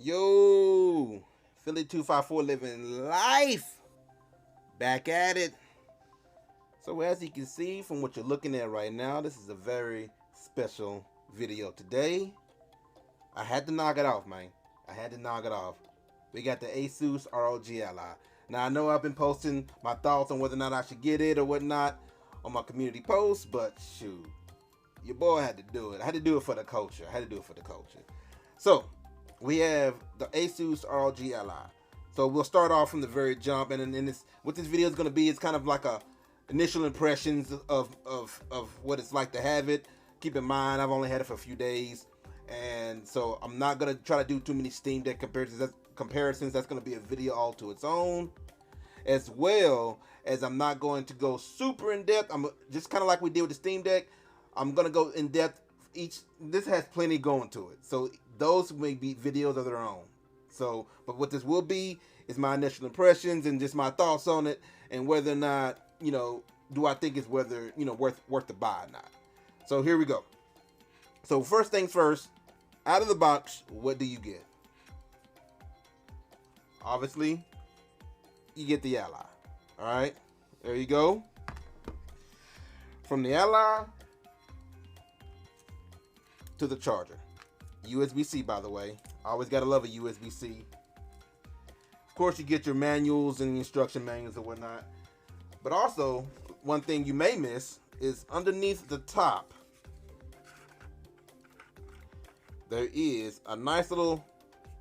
Yo, Philly 254 living life. Back at it. So as you can see from what you're looking at right now, this is a very special video today. I had to knock it off, man. I had to knock it off. We got the Asus ROG Ally. Now I know I've been posting my thoughts on whether or not I should get it or whatnot on my community posts, but shoot, your boy had to do it. I had to do it for the culture. So we have the Asus ROG Ally. So we'll start off from the very jump, and in this, what this video is going to be, it's kind of like a initial impressions of what it's like to have it. Keep in mind, I've only had it for a few days, and so I'm not going to try to do too many Steam Deck comparisons. That's going to be a video all to its own, as well as I'm not going to go super in depth. I'm just kind of like we did with the Steam Deck. I'm going to go in depth. This has plenty going to it, so those may be videos of their own. So, but what this will be is my initial impressions and just my thoughts on it, and whether or not, do I think it's worth the buy or not. So here we go. So first things first, out of the box, what do you get? Obviously, you get the Ally. All right, there you go. From the Ally to the charger. USB-C, by the way. Always gotta love a USB-C. Of course, you get your manuals and instruction manuals and whatnot. But also, one thing you may miss is underneath the top, there is a nice little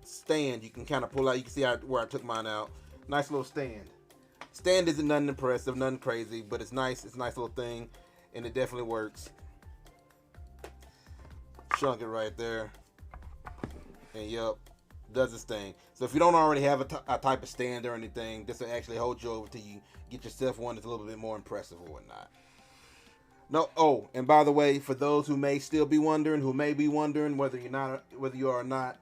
stand you can kind of pull out. You can see where I took mine out. Nice little stand. Stand isn't nothing impressive, nothing crazy, but it's nice. It's a nice little thing, and it definitely works. Shrunk it right there. And yep, does its thing. So if you don't already have a type of stand or anything, this will actually hold you over till you get yourself one that's a little bit more impressive or whatnot. No, oh, and by the way, for those who may still be wondering, whether you are or not,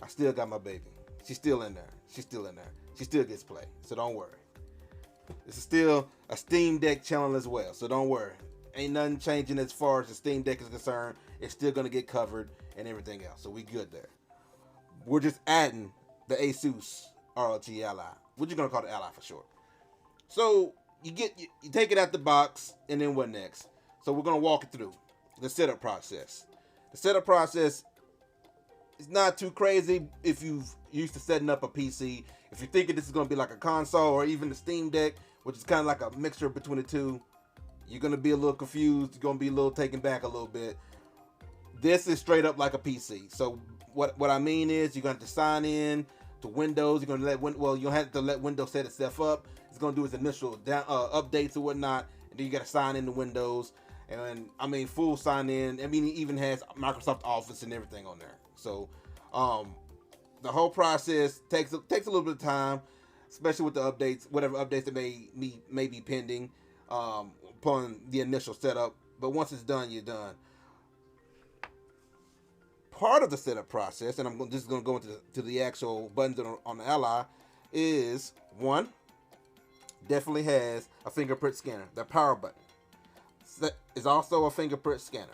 I still got my baby. She's still in there. She still gets play. So don't worry. This is still a Steam Deck channel as well. So don't worry. Ain't nothing changing as far as the Steam Deck is concerned. It's still gonna get covered and everything else. So we good there. We're just adding the Asus ROG Ally. What you gonna call the Ally for short. So you take it out the box, and then what next? So we're gonna walk it through the setup process. The setup process is not too crazy if you've used to setting up a PC. If you're thinking this is gonna be like a console or even the Steam Deck, which is kind of like a mixture between the two, you're gonna be a little confused. You're gonna be a little taken back a little bit. This is straight up like a PC. So what I mean is you're gonna have to sign in to Windows. You're gonna you'll have to let Windows set itself up. It's gonna do its initial updates or whatnot, and then you gotta sign into Windows. And I mean full sign in. I mean it even has Microsoft Office and everything on there. So the whole process takes a little bit of time, especially with the updates, whatever updates that may be pending upon the initial setup. But once it's done, you're done. Part of the setup process, and I'm just going to go into the actual buttons on the Ally, is one, definitely has a fingerprint scanner. The power button is also a fingerprint scanner.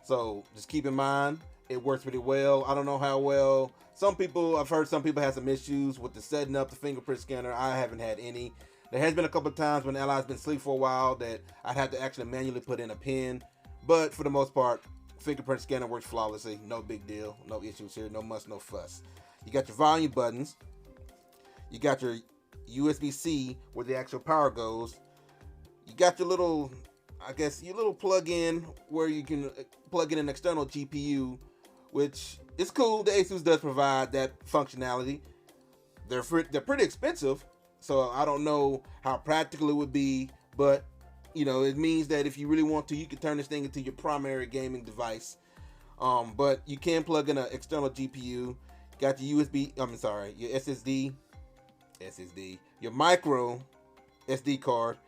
So just keep in mind, it works pretty well. I don't know how well. I've heard some people have some issues with the setting up the fingerprint scanner. I haven't had any. There has been a couple of times when the Ally's been asleep for a while that I'd have to actually manually put in a pin. But for the most part, fingerprint scanner works flawlessly. No big deal. No issues here. No muss, no fuss. You got your volume buttons. You got your USB-C where the actual power goes. You got your little, your little plug-in where you can plug in an external GPU, which is cool. The Asus does provide that functionality. They're pretty expensive, so I don't know how practical it would be, but it means that if you really want to, you can turn this thing into your primary gaming device. But you can plug in an external GPU. Got your your SSD, your micro SD card.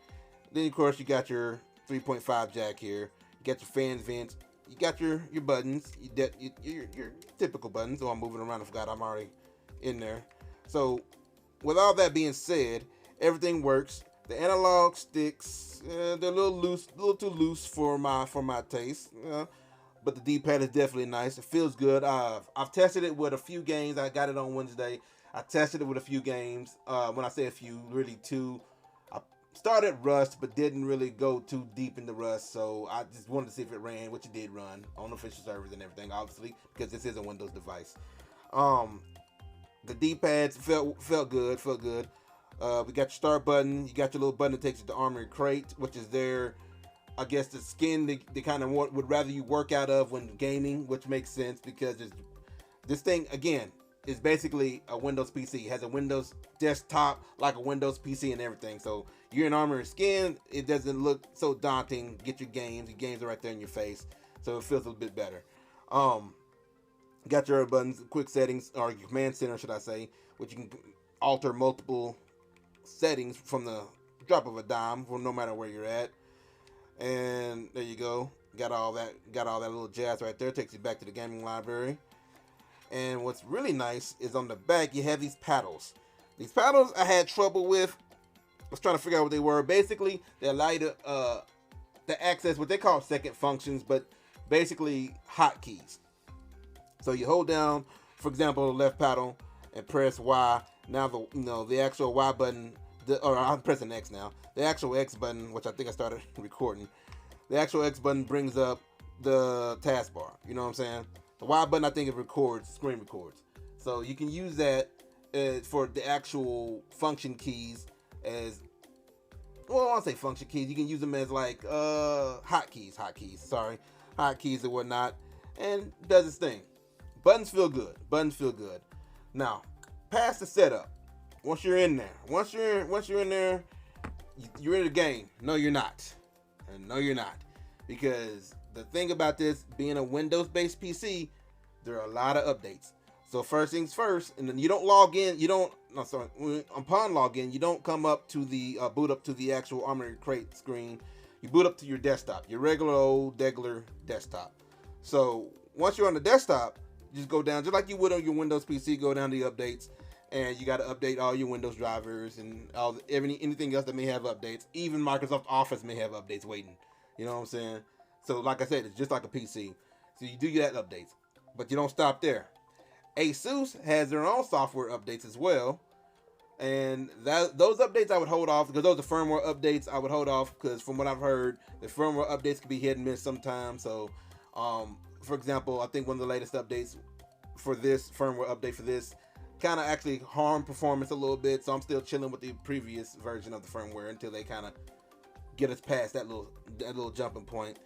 Then of course you got your 3.5 jack here. You got your fan vents. You got your buttons. Your typical buttons. Oh, I'm moving around. I forgot I'm already in there. So with all that being said, everything works. The analog sticks, they're a little too loose for my taste. but the D-pad is definitely nice. It feels good. I've tested it with a few games. I got it on Wednesday. I tested it with a few games. When I say a few, really two. I started Rust, but didn't really go too deep into Rust, so I just wanted to see if it ran, which it did run on official servers and everything, obviously, because this is a Windows device. The D-pads felt good. We got your start button. You got your little button that takes you to Armory Crate, which is their, I guess, the skin they kind of would rather you work out of when gaming, which makes sense because this thing, again, is basically a Windows PC. It has a Windows desktop like a Windows PC and everything. So you're in Armory skin, it doesn't look so daunting. Get your games. Your games are right there in your face. So it feels a little bit better. Got your buttons, quick settings, or your command center, should I say, which you can alter multiple settings from the drop of a dime, no matter where you're at. And there you go. Got all that little jazz right there. Takes you back to the gaming library. And what's really nice is on the back you have these paddles. These paddles I had trouble with. I was trying to figure out what they were. Basically, they allow you to access what they call second functions, but basically hotkeys. So you hold down, for example, the left paddle and press Y. Now the actual Y button, or I'm pressing X now. The actual X button, which I think I started recording, the actual X button brings up the taskbar. You know what I'm saying? The Y button, I think it screen records. So you can use that for the actual function keys as, well, I want to say function keys. You can use them as like hotkeys or whatnot, and does its thing. Buttons feel good. Now, past the setup. Once you're in there, you're in the game. No, you're not. And no, you're not. Because the thing about this being a Windows-based PC, there are a lot of updates. So first things first, and then you don't log in. Upon login, you don't come up to the boot up to the actual Armory Crate screen. You boot up to your desktop, your regular old desktop. So once you're on the desktop, just go down, just like you would on your Windows PC, go down to the updates, and you got to update all your Windows drivers and anything else that may have updates. Even Microsoft Office may have updates waiting. You know what I'm saying? So like I said, it's just like a PC. So you do that updates, but you don't stop there. Asus has their own software updates as well, and those updates I would hold off, because those are firmware updates. I would hold off because from what I've heard, the firmware updates can be hit and miss sometimes. So for example, I think one of the latest updates for this firmware update for this kind of actually harmed performance a little bit. So I'm still chilling with the previous version of the firmware until they kind of get us past that little jumping point.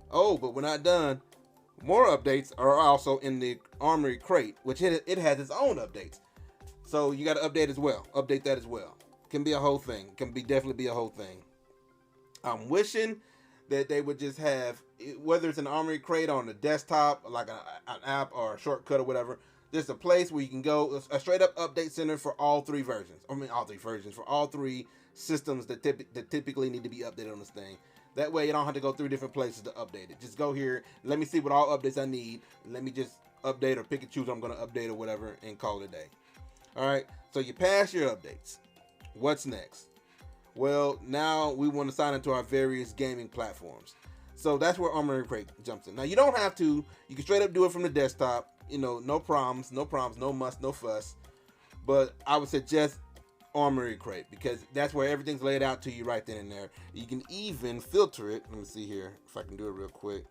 Oh, but we're not done. More updates are also in the Armory Crate, which it has its own updates. So you got to update that as well. Can be a whole thing. Definitely be a whole thing. I'm wishing that they would just have, whether it's an Armory Crate on the desktop, like an app or a shortcut or whatever, just a place where you can go, a straight up update center for all three versions. For all three systems that typically need to be updated on this thing. That way you don't have to go through different places to update it. Just go here, let me see what all updates I need, and let me just update or pick and choose what I'm going to update or whatever and call it a day. Alright, so you pass your updates. What's next? Well, now we want to sign into our various gaming platforms. So that's where Armory Crate jumps in. Now you don't have to, you can straight up do it from the desktop. No problems, no muss, no fuss. But I would suggest Armory Crate because that's where everything's laid out to you right then and there. You can even filter it. Let me see here if I can do it real quick.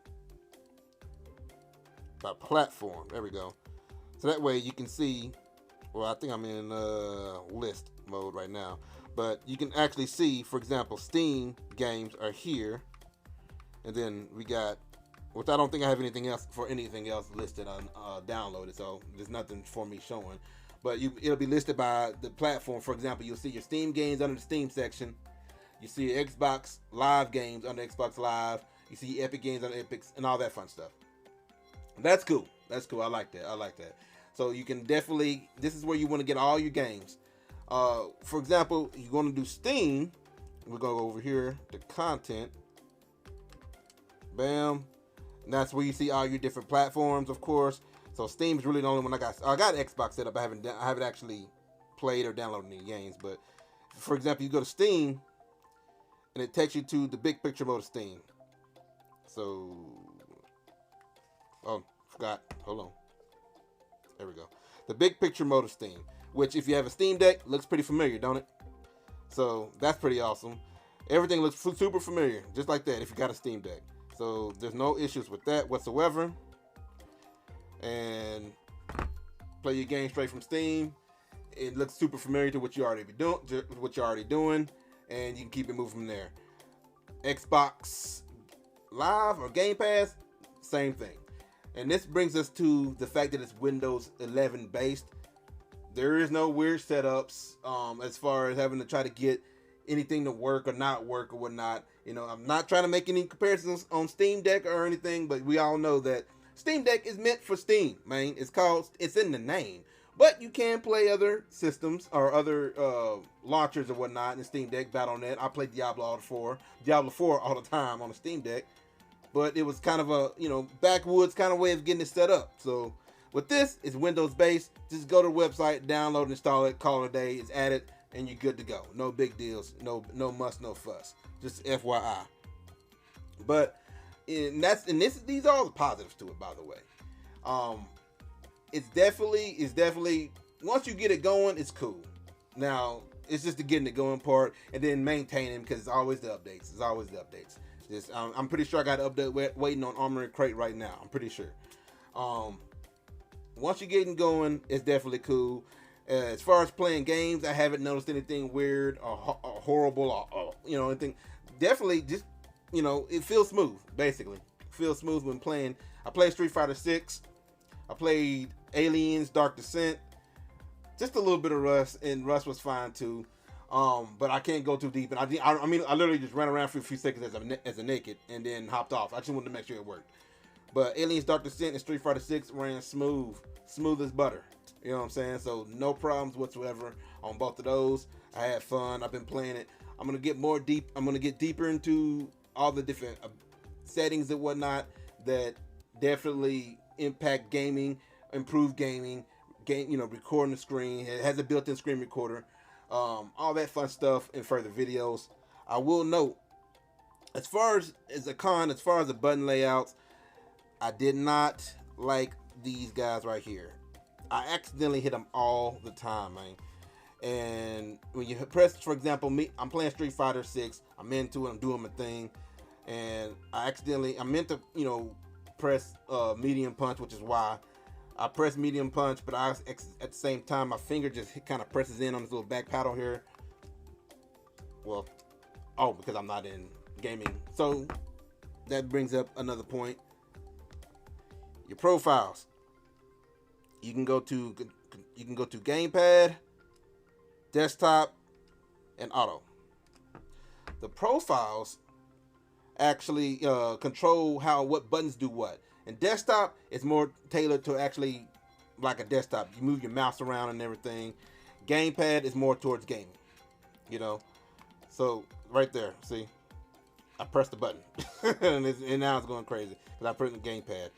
By platform. There we go. So that way you can see, well, I think I'm in list mode right now. But you can actually see, for example, Steam games are here. And then we got, which I don't think I have anything else listed on downloaded. So there's nothing for me showing. But it'll be listed by the platform. For example, you'll see your Steam games under the Steam section. You see your Xbox Live games under Xbox Live. You see Epic games under Epic and all that fun stuff. That's cool. I like that. So you can definitely, this is where you want to get all your games. For example, you're going to do Steam. We're going to go over here to content. Bam. And that's where you see all your different platforms, of course. So Steam is really the only one I got. I got Xbox set up. I haven't actually played or downloaded any games. But for example, you go to Steam, and it takes you to the big picture mode of Steam. So Forgot. Hold on. There we go. The big picture mode of Steam, which if you have a Steam Deck, looks pretty familiar, don't it? So that's pretty awesome. Everything looks super familiar, just like that if you got a Steam Deck. So there's no issues with that whatsoever. And play your game straight from Steam. It looks super familiar to what you already doing, and you can keep it moving from there. Xbox Live or Game Pass, same thing. And this brings us to the fact that it's Windows 11 based. There is no weird setups as far as having to try to get anything to work or not work or whatnot. You know, I'm not trying to make any comparisons on Steam Deck or anything, but we all know that Steam Deck is meant for Steam, man. It's in the name. But you can play other systems or other launchers or whatnot in Steam Deck, Battle.net. I played Diablo 4 all the time on the Steam Deck. But it was kind of a, backwoods kind of way of getting it set up. So with this, it's Windows based. Just go to the website, download, install it, call it a day. It's added, and you're good to go. No big deals. No muss, no fuss. Just FYI. But these are all the positives to it, by the way. It's definitely once you get it going, it's cool. Now it's just the getting it going part, and then maintaining, because it's always the updates. I'm pretty sure I got an update waiting on Armory Crate right now. I'm pretty sure. Once you're getting going, it's definitely cool. As far as playing games, I haven't noticed anything weird or horrible or anything. Definitely just, it feels smooth, basically. Feels smooth when playing. I played Street Fighter 6. I played Aliens, Dark Descent. Just a little bit of Rust, and Rust was fine too. But I can't go too deep. And I literally just ran around for a few seconds as a naked and then hopped off. I just wanted to make sure it worked. But Aliens, Dark Descent, and Street Fighter 6 ran smooth as butter. You know what I'm saying? So no problems whatsoever on both of those. I had fun. I've been playing it. I'm gonna get deeper into all the different settings and whatnot that definitely impact gaming, improve gaming, recording the screen. It has a built-in screen recorder. All that fun stuff in further videos. I will note, as far as the button layouts, I did not like these guys right here. I accidentally hit them all the time, man. And when you press, for example, I'm playing Street Fighter 6. I'm into it. I'm doing my thing, and I meant to, press medium punch, which is why I press medium punch. But at the same time, my finger just kind of presses in on this little back paddle here. Well, because I'm not in gaming. So that brings up another point. Your profiles. You can go to gamepad, desktop, and auto. The profiles actually control what buttons do what. And desktop is more tailored to actually like a desktop. You move your mouse around and everything. Gamepad is more towards gaming. So right there, see, I pressed the button, and now it's going crazy because I pressed the gamepad.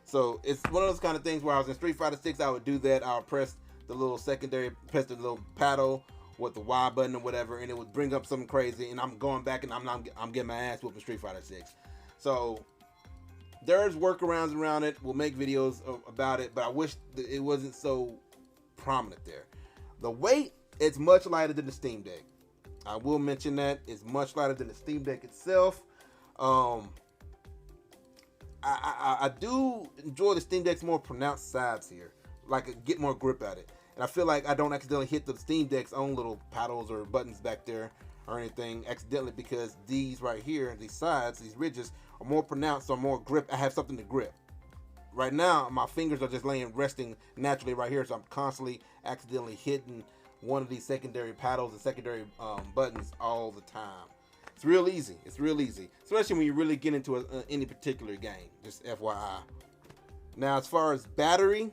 So it's one of those kind of things where I was in Street Fighter 6, I would do that. I would press the little paddle with the Y button or whatever, and it would bring up something crazy, and I'm going back and I'm getting my ass whooped in Street Fighter 6. So there's workarounds around it. We'll make videos about it, but I wish that it wasn't so prominent there. The weight, it's much lighter than the Steam Deck. I will mention that. It's much lighter than the Steam Deck itself. I do enjoy the Steam Deck's more pronounced sides here. Like, I get more grip at it. And I feel like I don't accidentally hit the Steam Deck's own little paddles or buttons back there or anything accidentally, because these right here, these sides, these ridges, are more pronounced or more grip. I have something to grip. Right now, my fingers are just resting naturally right here, so I'm constantly accidentally hitting one of these secondary paddles and secondary buttons all the time. It's real easy. Especially when you really get into any particular game. Just FYI. Now, as far as battery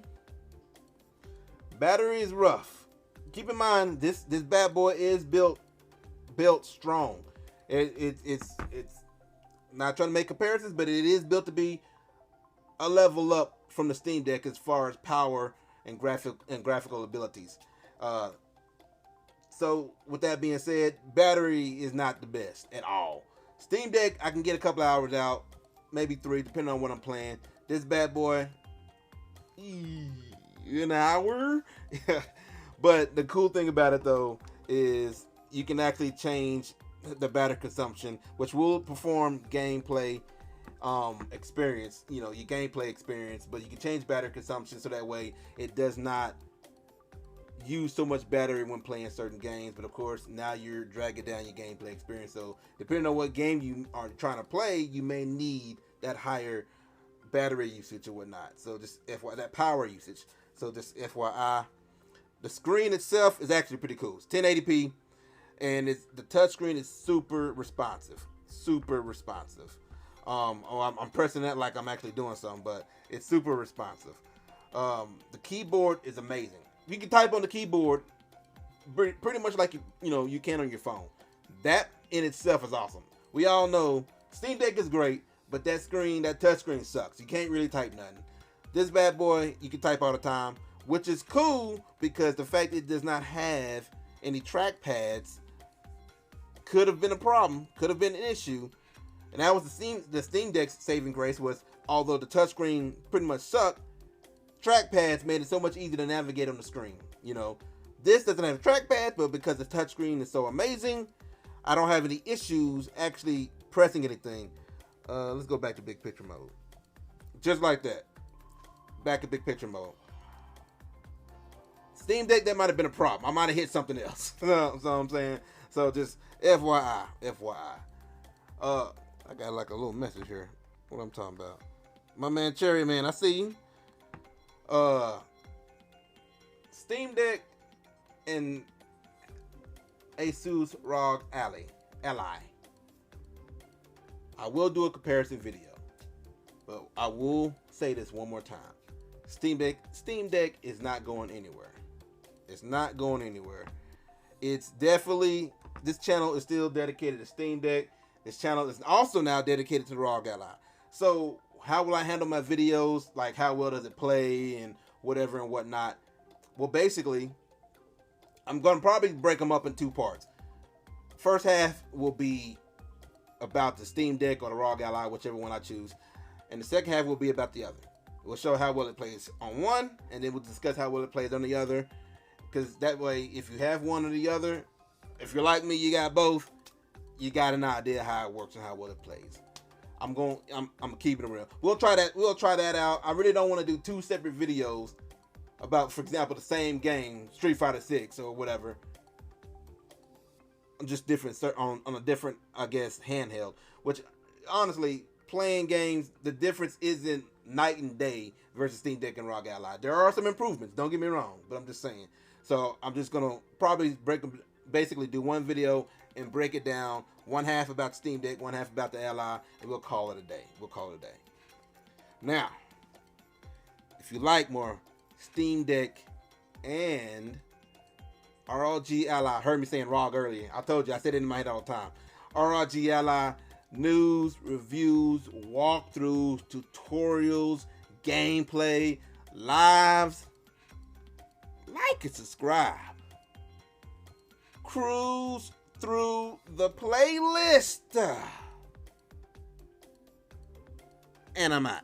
is rough. Keep in mind, this bad boy is built strong. It's not trying to make comparisons, but it is built to be a level up from the Steam Deck as far as power and graphical abilities. So with that being said, battery is not the best at all. Steam Deck, I can get a couple hours out, maybe 3, depending on what I'm playing. This bad boy, an hour. But the cool thing about it though is you can actually change the battery consumption, which will perform gameplay experience, you know, your gameplay experience, but you can change battery consumption so that way it does not use so much battery when playing certain games. But of course, now you're dragging down your gameplay experience. So depending on what game you are trying to play, you may need that higher battery usage or whatnot. So just FYI, that power usage. So just FYI, the screen itself is actually pretty cool. It's 1080p, and the touchscreen is super responsive. Super responsive. I'm pressing that like I'm actually doing something, but it's super responsive. The keyboard is amazing. You can type on the keyboard pretty much like you can on your phone. That in itself is awesome. We all know Steam Deck is great, but that touch screen sucks. You can't really type nothing. This bad boy, you can type all the time, which is cool because the fact it does not have any trackpads could have been a problem, could have been an issue. And that was the Steam Deck's saving grace was, although the touchscreen pretty much sucked, trackpads made it so much easier to navigate on the screen. You know, this doesn't have a trackpad, but because the touchscreen is so amazing, I don't have any issues actually pressing anything. Let's go back to big picture mode. Just like that. Back to big picture mode. Steam Deck, that might have been a problem. I might have hit something else. So I'm saying. So just FYI. I got like a little message here. What I'm talking about. My man Cherry Man, I see you. Steam Deck and Asus ROG Ally. I will do a comparison video, but I will say this one more time. Steam Deck is not going anywhere. It's not going anywhere. It's definitely, this channel is still dedicated to Steam Deck. This channel is also now dedicated to the ROG Ally. So how will I handle my videos? Like, how well does it play and whatever and whatnot? Well, basically, I'm going to probably break them up in two parts. First half will be about the Steam Deck or the ROG Ally, whichever one I choose. And the second half will be about the other. We'll show how well it plays on one, and then we'll discuss how well it plays on the other. Because that way, if you have one or the other, if you're like me, you got both, you got an idea how it works and how well it plays. I'm keeping it real. We'll try that out. I really don't want to do two separate videos about, for example, the same game, Street Fighter 6 or whatever. Just different on a different, I guess, handheld. Which, honestly, playing games, the difference isn't night and day versus Steam Deck and ROG Ally. There are some improvements, don't get me wrong, but I'm just saying. So I'm just gonna probably basically do one video and break it down. One half about Steam Deck, one half about the Ally, and we'll call it a day. Now, if you like more Steam Deck and ROG Ally, I heard me saying ROG earlier. I told you, I said it in my head all the time. ROG Ally news, reviews, walkthroughs, tutorials, gameplay, lives. Like and subscribe. Cruise through the playlist. And I'm out.